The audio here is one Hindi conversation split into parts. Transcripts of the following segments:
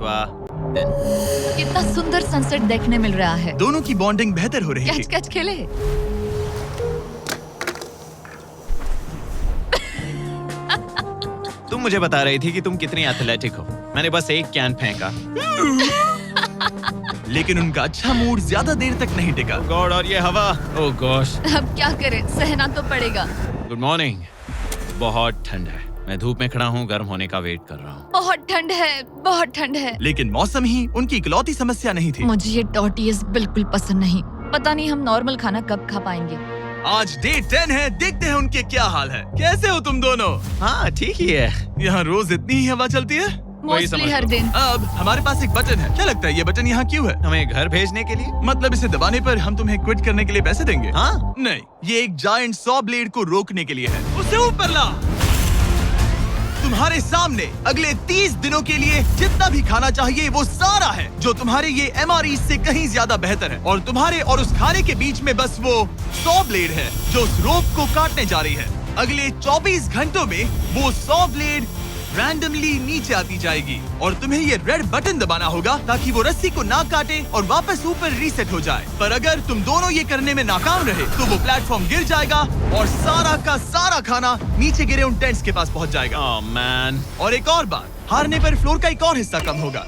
पांचवा दिन। कितना सुंदर सनसेट देखने मिल रहा है। दोनों की बॉन्डिंग बेहतर हो रही कैच थी। कैच खेले। तुम मुझे बता रही थी कि तुम कितनी एथलेटिक हो। मैंने बस एक कैन फेंका। लेकिन उनका अच्छा मूड ज्यादा देर तक नहीं टिका। गॉड, और ये हवा। ओह गॉश। अब क्या करें, सहना तो पड़ेगा। Good morning. बहुत ठंड है। मैं धूप में खड़ा हूँ, गर्म होने का वेट कर रहा हूँ। बहुत ठंड है, बहुत ठंड है। लेकिन मौसम ही उनकी इकलौती समस्या नहीं थी। मुझे ये टॉर्टियस बिल्कुल पसंद नहीं। पता नहीं हम नॉर्मल खाना कब खा पाएंगे। आज डे 10 है, देखते हैं उनके क्या हाल है। कैसे हो तुम दोनों? हाँ ठीक ही है। यहाँ रोज इतनी ही हवा चलती है? वही मोस्टली समझ हर लो। दिन। अब हमारे पास एक बटन है। क्या लगता है ये बटन यहाँ क्यों है? हमें घर भेजने के लिए। मतलब इसे दबाने पर हम तुम्हें क्विट करने के लिए पैसे देंगे? हाँ। नहीं, ये एक जायंट सॉ ब्लेड को रोकने के लिए है। उसे ऊपर ला। तुम्हारे सामने अगले 30 दिनों के लिए जितना भी खाना चाहिए वो सारा है, जो तुम्हारे ये MRE से कहीं ज्यादा बेहतर है। और तुम्हारे और उस खाने के बीच में बस वो सॉ ब्लेड है जो उस रोप को काटने जा रही है। अगले 24 घंटों में वो सॉ ब्लेड रैंडमली नीचे आती जाएगी और तुम्हें ये रेड बटन दबाना होगा ताकि वो रस्सी को ना काटे और वापस ऊपर रीसेट हो जाए। पर अगर तुम दोनों ये करने में नाकाम रहे तो वो प्लेटफॉर्म गिर जाएगा और सारा का सारा खाना नीचे गिरे उन टेंट्स के पास पहुंच जाएगा। Oh man. और एक और बात, हारने पर फ्लोर का एक और हिस्सा कम होगा।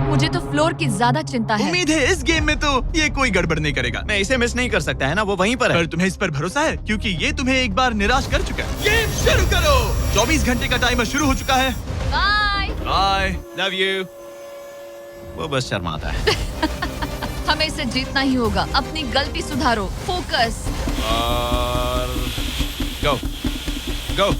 मुझे तो फ्लोर की ज्यादा चिंता है। उम्मीद है इस गेम में तो ये कोई गड़बड़ नहीं करेगा। मैं इसे मिस नहीं कर सकता है ना, वो वहीं पर है। पर तुम्हें इस पर भरोसा है क्योंकि ये तुम्हें एक बार निराश कर चुका है। गेम शुरू करो। 24 घंटे का टाइमर शुरू हो चुका है। बाय। बाय। Love you. वो बस शर्माता है। हमें इसे जीतना ही होगा। अपनी गलती सुधारो। फोकस। और गो गो।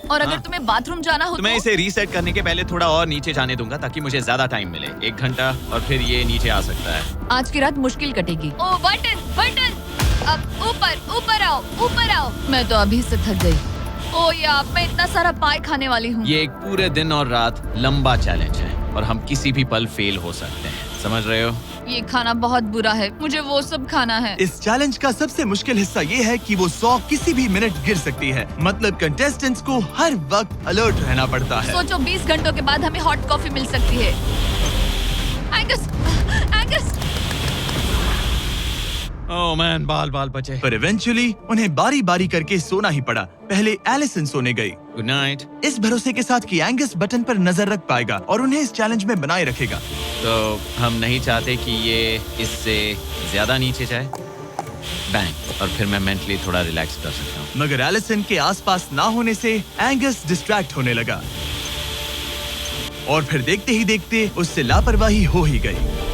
और अगर हाँ। तुम्हें बाथरूम जाना हो तो मैं इसे रीसेट करने के पहले थोड़ा और नीचे जाने दूंगा ताकि मुझे ज्यादा टाइम मिले। 1 घंटा और फिर ये नीचे आ सकता है। आज की रात मुश्किल कटेगी। ओ बटन बटन। अब ऊपर ऊपर आओ, ऊपर आओ। मैं तो अभी से थक गई। ओ यार, मैं इतना सारा पाई खाने वाली हूँ। ये एक पूरे दिन और रात लंबा चैलेंज है और हम किसी भी पल फेल हो सकते हैं। समझ रहे हो? ये खाना बहुत बुरा है। मुझे वो सब खाना है। इस चैलेंज का सबसे मुश्किल हिस्सा ये है कि वो 100 किसी भी मिनट गिर सकती है। मतलब कंटेस्टेंट्स को हर वक्त अलर्ट रहना पड़ता है। सोचो 20 घंटों के बाद हमें हॉट कॉफी मिल सकती है। Angus, Angus. ओह मैन, बाल बाल बचे। पर इवेंचुअली उन्हें बारी बारी करके सोना ही पड़ा। पहले एलिसन सोने गई, गुड नाइट। इस भरोसे के साथ कि एंगस बटन पर नजर रख पाएगा और उन्हें इस चैलेंज में बनाए रखेगा। तो हम नहीं चाहते कि ये इससे ज्यादा नीचे जाए। बैंग। और फिर मैं मेंटली थोड़ा रिलैक्स कर सकता हूँ। मगर एलिसन के आसपास ना होने से एंगस डिस्ट्रैक्ट होने लगा और फिर देखते ही देखते उससे लापरवाही हो ही गई।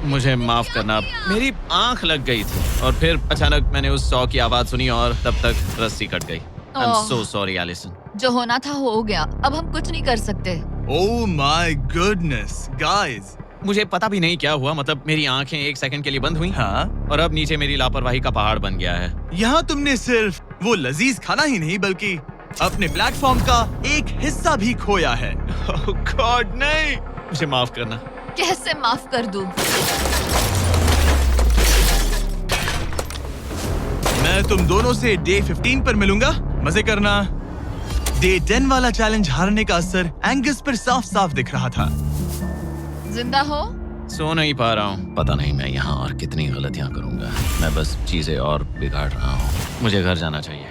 मुझे माफ करना, मेरी आंख लग गई थी और फिर अचानक मैंने उस सॉ की आवाज सुनी और तब तक रस्सी कट गई। I'm so sorry, Allison. जो होना था हो गया। अब हम कुछ नहीं कर सकते। Oh my goodness, guys. मुझे पता भी नहीं क्या हुआ। मतलब मेरी आंखें 1 सेकंड के लिए बंद हुई। हाँ? और अब नीचे मेरी लापरवाही का पहाड़ बन गया है। यहाँ तुमने सिर्फ वो लजीज खाना ही नहीं बल्कि अपने प्लेटफॉर्म का एक हिस्सा भी खोया है। Oh God, नहीं। मुझे माफ करना। कैसे माफ कर दूं? मैं तुम दोनों से डे 15 पर मिलूंगा। मजे करना। डे 10 वाला चैलेंज हारने का असर एंगस पर साफ साफ दिख रहा था। जिंदा हो? सो नहीं पा रहा हूँ। पता नहीं मैं यहाँ और कितनी गलतियाँ करूँगा। मैं बस चीजें और बिगाड़ रहा हूँ। मुझे घर जाना चाहिए।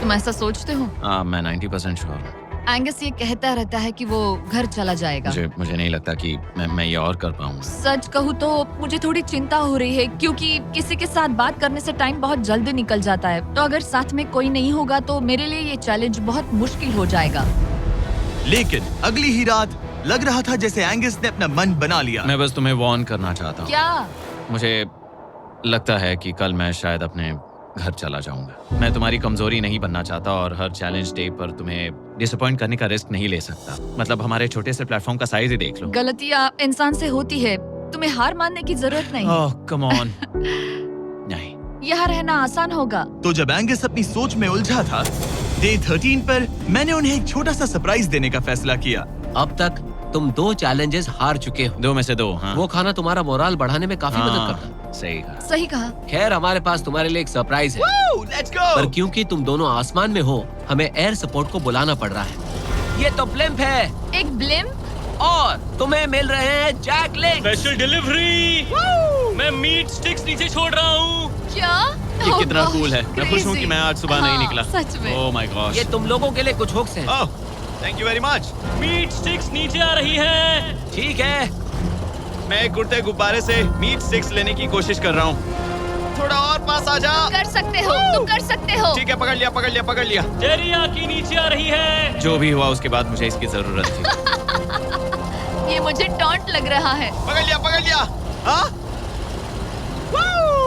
तुम ऐसा सोचते हो? मैं 90% श्योर हूँ। एंगस ये कहता रहता है कि वो घर चला जाएगा। मुझे नहीं लगता कि मैं ये और कर पाऊंगा। सच कहूँ तो मुझे थोड़ी चिंता हो रही है क्योंकि किसी के साथ बात करने से टाइम बहुत जल्दी निकल जाता है। तो अगर साथ में कोई नहीं होगा तो मेरे लिए ये चैलेंज बहुत मुश्किल हो जाएगा। लेकिन अगली ही रात लग रहा था जैसे एंगस ने अपना मन बना लिया। मैं बस तुम्हें वार्न करना चाहता हूँ। क्या? मुझे लगता है कि कल मैं शायद अपने घर चला जाऊंगा। मैं तुम्हारी कमजोरी नहीं बनना चाहता और हर चैलेंज डे पर तुम्हें डिसअपॉइंट करने का रिस्क नहीं ले सकता। मतलब हमारे छोटे से प्लेटफॉर्म का साइज ही देख लो। गलतियाँ इंसान से होती है, तुम्हें हार मानने की जरूरत नहीं। ओह कम ऑन। नहीं, यहाँ रहना आसान होगा। तो जब एंगस अपनी सोच में उलझा था, डे 13 पर मैंने उन्हें एक छोटा सा सरप्राइज देने का फैसला किया। अब तक तुम 2 चैलेंजेस हार चुके हो। 2 में से 2। हाँ वो खाना तुम्हारा मोराल बढ़ाने में काफी मदद हाँ, करता। सही कहा। सही कहा। खैर हमारे पास तुम्हारे लिए एक सरप्राइज है, लेट्स गो। पर क्योंकि तुम दोनों आसमान में हो, हमें एयर सपोर्ट को बुलाना पड़ रहा है। ये तो ब्लिम्प है एक ब्लिम? और तुम्हें मिल रहे हैं जैक लिंक्स। Special delivery. मैं मीट स्टिक्स नीचे छोड़ रहा हूँ। क्या? ये Oh कितना gosh, कूल है। मैं खुश हूँ कि crazy। मैं आज सुबह नहीं हाँ, निकला। सच में। Oh my gosh. ये तुम लोगों के लिए कुछ हुक्स हैं। Oh thank you very much. Meat sticks नीचे आ रही है। ठीक है, मैं एक उड़ते गुब्बारे से मीट स्टिक्स लेने की कोशिश कर रहा हूँ। थोड़ा और पास आ जा। कर सकते हो, तुम कर सकते हो। ठीक है, पकड़ लिया पकड़ लिया पकड़ लिया। टेरियाकी नीचे आ रही है। जो भी हुआ उसके बाद मुझे इसकी जरूरत थी। ये मुझे टॉन्ट लग रहा है। पकड़ लिया पकड़ लिया। हाँ?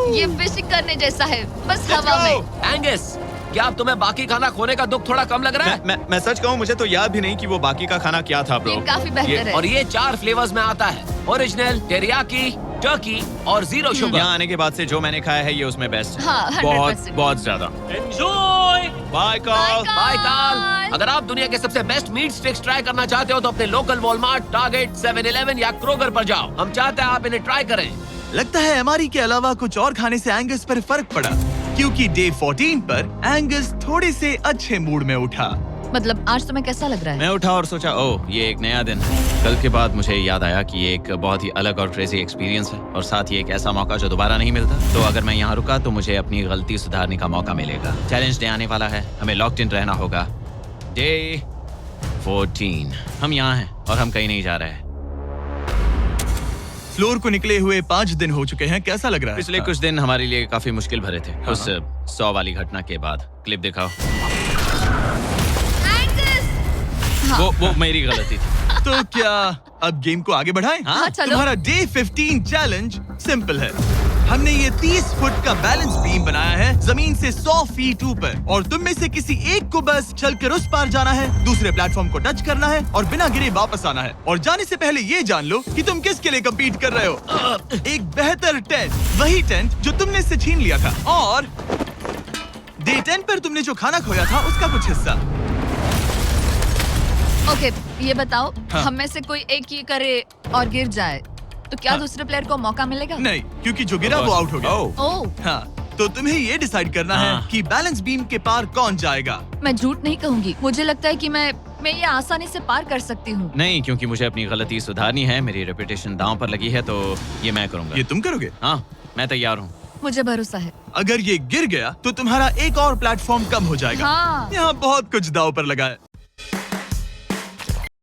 ये फिशिंग करने जैसा है, बस Let's हवा go! में। एंगस, क्या अब तुम्हें बाकी खाना खोने का दुख थोड़ा कम लग रहा है? मैं सच कहूँ मुझे तो याद भी नहीं कि वो बाकी का खाना क्या था ब्रो। ये काफी बेहतर है। और ये 4 फ्लेवर्स में आता है, ओरिजिनल, टेरियाकी, टर्की और 0 शुगर। यहाँ आने के बाद से जो मैंने खाया है ये उसमें बेस्ट है। हाँ, 100%। बहुत बहुत ज्यादा। Enjoy. Bye Carl. Bye Carl. अगर आप दुनिया के सबसे बेस्ट मीट स्टिक्स ट्राई करना चाहते हो तो अपने लोकल वॉलमार्ट, टारगेट, 7-Eleven या क्रोगर पर जाओ। हम चाहते हैं आप इन्हें ट्राई करें। लगता है एमआरई के अलावा कुछ और खाने से एंगस पर फर्क पड़ा, क्योंकि डे 14 पर एंगस थोड़े से अच्छे मूड में उठा। मतलब आज तुम्हें कैसा लग रहा है? मैं उठा और सोचा ओह ये एक नया दिन है। कल के बाद मुझे याद आया कि ये एक बहुत ही अलग और क्रेजी एक्सपीरियंस है और साथ ही एक ऐसा मौका जो दोबारा नहीं मिलता। तो अगर मैं यहाँ रुका तो मुझे अपनी गलती सुधारने का मौका मिलेगा। चैलेंज डे आने वाला है, हमें लॉक्ड इन रहना होगा। डे 14 हम यहाँ हैं और हम कहीं नहीं जा रहे हैं। फ्लोर को निकले हुए 5 दिन हो चुके हैं। कैसा लग रहा है? पिछले कुछ दिन हमारे लिए काफी मुश्किल भरे थे। उस 100 वाली घटना के बाद। क्लिप दिखाओ। वो मेरी गलती थी। तो क्या अब गेम को आगे बढ़ाएं? हाँ, चलो। तुम्हारा डे 15 चैलेंज सिंपल है। हमने ये 30 फुट का बैलेंस बीम बनाया है जमीन से 100 फीट ऊपर, और तुम में से किसी एक को बस चलकर उस पार जाना है, दूसरे प्लेटफॉर्म को टच करना है और बिना गिरे वापस आना है। और जाने से पहले ये जान लो कि तुम किसके लिए कम्पीट कर रहे हो। एक बेहतर टेंट, वही टेंट जो तुमने से छीन लिया था, और डे 10 पर तुमने जो खाना खोया था उसका कुछ हिस्सा। ओके, ये बताओ, हाँ। हम में से कोई एक ये करे और गिर जाए तो क्या हाँ। दूसरे प्लेयर को मौका मिलेगा? नहीं, क्योंकि जो गिरा वो आउट हो गया। ओह, ओह, हाँ, तो तुम्हें ये डिसाइड करना हाँ। है कि बैलेंस बीम के पार कौन जाएगा। मैं झूठ नहीं कहूंगी, मुझे लगता है कि मैं ये आसानी से पार कर सकती हूँ। नहीं, क्योंकि मुझे अपनी गलती सुधारनी है। मेरी रेपुटेशन दांव पर लगी है तो ये मैं करूंगा। ये तुम करोगे? हाँ, मैं तैयार हूँ। मुझे भरोसा है। अगर ये गिर गया तो तुम्हारा एक और प्लेटफॉर्म कम हो जाएगा। हाँ। यहाँ बहुत कुछ दाव पर लगा है।